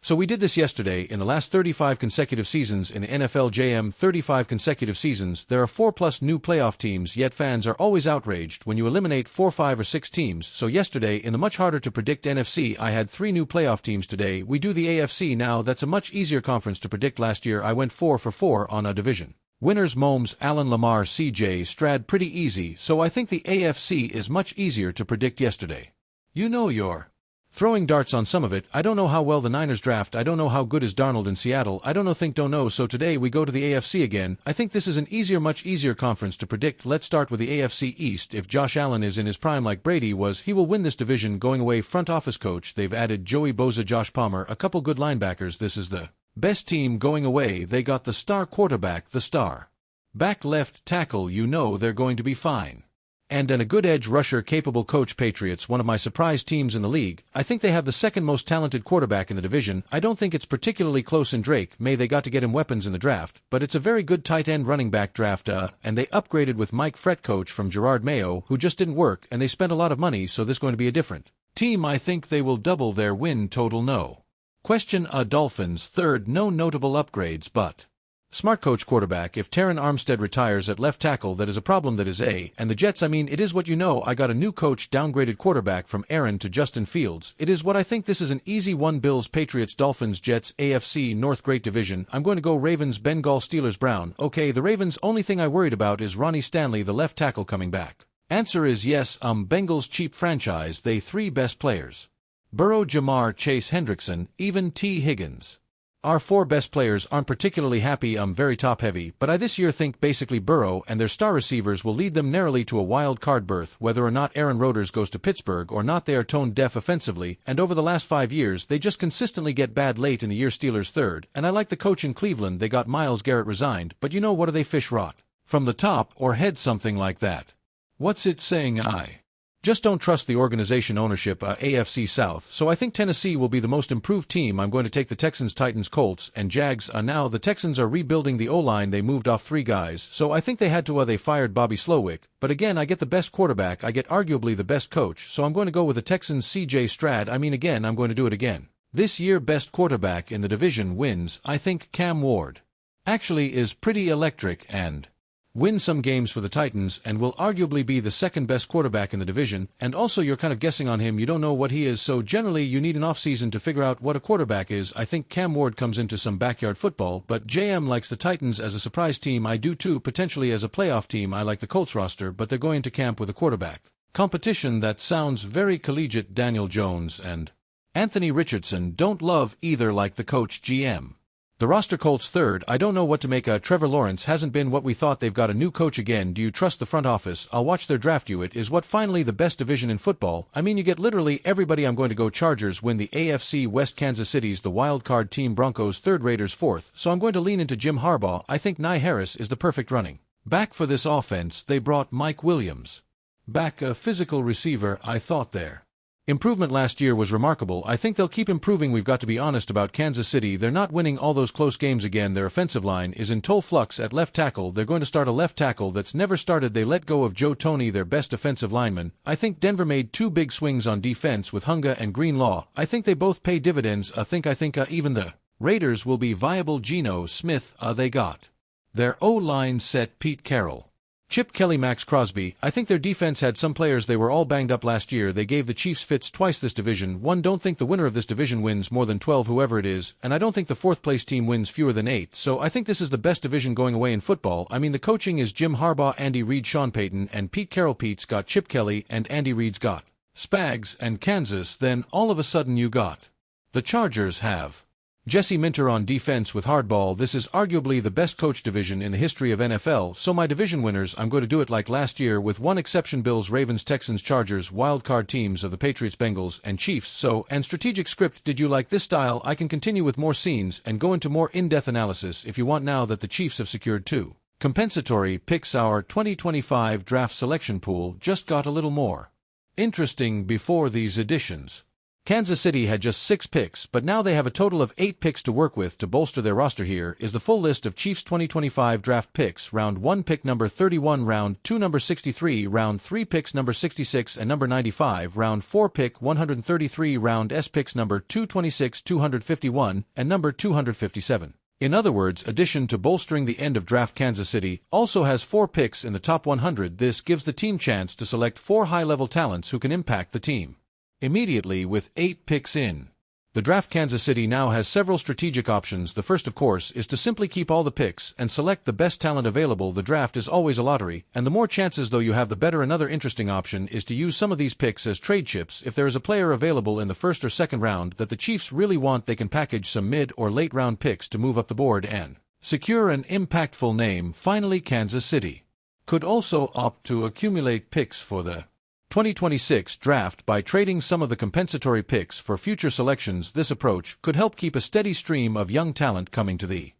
So we did this yesterday. In the last 35 consecutive seasons in the NFL JM 35 consecutive seasons, there are 4+ new playoff teams, yet fans are always outraged when you eliminate 4, 5 or 6 teams. So yesterday, in the much harder to predict NFC, I had 3 new playoff teams. Today we do the AFC. Now that's a much easier conference to predict. Last year I went 4 for 4 on a division. Winners Mahomes, Allen, Lamar, CJ Stroud, pretty easy, so I think the AFC is much easier to predict yesterday. You know you're throwing darts on some of it. I don't know how well the Niners draft. I don't know how good is Darnold in Seattle. I don't know. So today we go to the AFC again. I think this is an much easier conference to predict. Let's start with the AFC East. If Josh Allen is in his prime like Brady was, he will win this division. Going away front office coach. They've added Joey Bosa, Josh Palmer, a couple good linebackers. This is the best team going away. They got the star quarterback, the star back left tackle. You know they're going to be fine. And a good edge rusher, capable coach. Patriots, one of my surprise teams in the league. I think they have the second most talented quarterback in the division. I don't think it's particularly close in Drake. They got to get him weapons in the draft, but it's a very good tight end running back draft, and they upgraded with Mike Fret, coach from Gerard Mayo, who just didn't work, and they spent a lot of money, so this is going to be a different team. I think they will double their win total. No question. Dolphins, third, no notable upgrades, but smart coach quarterback. If Terron Armstead retires at left tackle, that is a problem. That is and the Jets, it is what you know. I got a new coach, downgraded quarterback from Aaron to Justin Fields. It is what I think. This is an easy one. Bills, Patriots, Dolphins, Jets, AFC North, great division. I'm going to go Ravens, Bengal, Steelers, Brown. Okay, the Ravens, only thing I worried about is Ronnie Stanley, the left tackle, coming back. Answer is yes. Bengals, cheap franchise. They 3 best players: Burrow, Jamar Chase, Hendrickson, even T. Higgins. Our 4 best players aren't particularly happy. Very top-heavy, but I this year think basically Burrow and their star receivers will lead them narrowly to a wild card berth. Whether or not Aaron Rodgers goes to Pittsburgh or not, they are tone deaf offensively, and over the last 5 years they just consistently get bad late in the year. Steelers third, and I like the coach in Cleveland. They got Myles Garrett, resigned, but you know what, are they fish rot from the top or head, something like that? What's it saying? I just don't trust the organization ownership. AFC South, so I think Tennessee will be the most improved team. I'm going to take the Texans, Titans, Colts, and Jags. Now the Texans are rebuilding the O-line. They moved off 3 guys, so I think they had to. They fired Bobby Slowick, but again I get the best quarterback. I get arguably the best coach, so I'm going to go with the Texans. CJ Stroud, again I'm going to do it again. This year best quarterback in the division wins. I think Cam Ward actually is pretty electric and win some games for the Titans and will arguably be the second best quarterback in the division. And also you're kind of guessing on him. You don't know what he is, so generally you need an offseason to figure out what a quarterback is. I think Cam Ward comes into some backyard football, but JM likes the Titans as a surprise team. I do too, potentially as a playoff team. I like the Colts roster, but they're going to camp with a quarterback competition that sounds very collegiate. Daniel Jones and Anthony Richardson don't love either, like the coach GM. The roster, Colts third. I don't know what to make. Trevor Lawrence hasn't been what we thought. They've got a new coach again. Do you trust the front office? I'll watch their draft. It is what finally the best division in football. You get literally everybody. I'm going to go Chargers win the AFC West. Kansas City's the wild card team. Broncos third, Raiders fourth. So I'm going to lean into Jim Harbaugh. I think Najee Harris is the perfect running back for this offense. They brought Mike Williams back, a physical receiver. I thought their improvement last year was remarkable. I think they'll keep improving. We've got to be honest about Kansas City. They're not winning all those close games again. Their offensive line is in total flux at left tackle. They're going to start a left tackle that's never started. They let go of Joe Toney, their best offensive lineman. I think Denver made 2 big swings on defense with Hunga and Greenlaw. I think they both pay dividends. I think even the Raiders will be viable. Geno Smith, they got their O-line set. Pete Carroll, Chip Kelly, Max Crosby. I think their defense had some players. They were all banged up last year. They gave the Chiefs fits twice this division. Don't think the winner of this division wins more than 12, whoever it is, and I don't think the 4th place team wins fewer than 8, so I think this is the best division going away in football. The coaching is Jim Harbaugh, Andy Reid, Sean Payton, and Pete Carroll. Pete's got Chip Kelly and Andy Reid's got Spags and Kansas. Then all of a sudden you got the Chargers have Jesse Minter on defense with Hardball. This is arguably the best coach division in the history of NFL, so my division winners, I'm going to do it like last year with one exception: Bills, Ravens, Texans, Chargers, wildcard teams of the Patriots, Bengals, and Chiefs. And strategic script. Did you like this style? I can continue with more scenes and go into more in-depth analysis if you want, now that the Chiefs have secured 2 compensatory picks. Our 2025 draft selection pool just got a little more interesting before these additions. Kansas City had just 6 picks, but now they have a total of 8 picks to work with to bolster their roster. Here is the full list of Chiefs 2025 draft picks: Round 1 pick number 31, Round 2 number 63, Round 3 picks number 66 and number 95, Round 4 pick 133, Round S picks number 226, 251, and number 257. In other words, addition to bolstering the end of draft, Kansas City also has 4 picks in the top 100. This gives the team chance to select 4 high-level talents who can impact the team immediately with 8 picks in the draft. Kansas City now has several strategic options. The first, of course, is to simply keep all the picks and select the best talent available. The draft is always a lottery, and the more chances though you have, the better. Another interesting option is to use some of these picks as trade chips. If there is a player available in the first or second round that the Chiefs really want, they can package some mid or late round picks to move up the board and secure an impactful name. Finally, Kansas City could also opt to accumulate picks for the 2026 draft by trading some of the compensatory picks for future selections. This approach could help keep a steady stream of young talent coming to the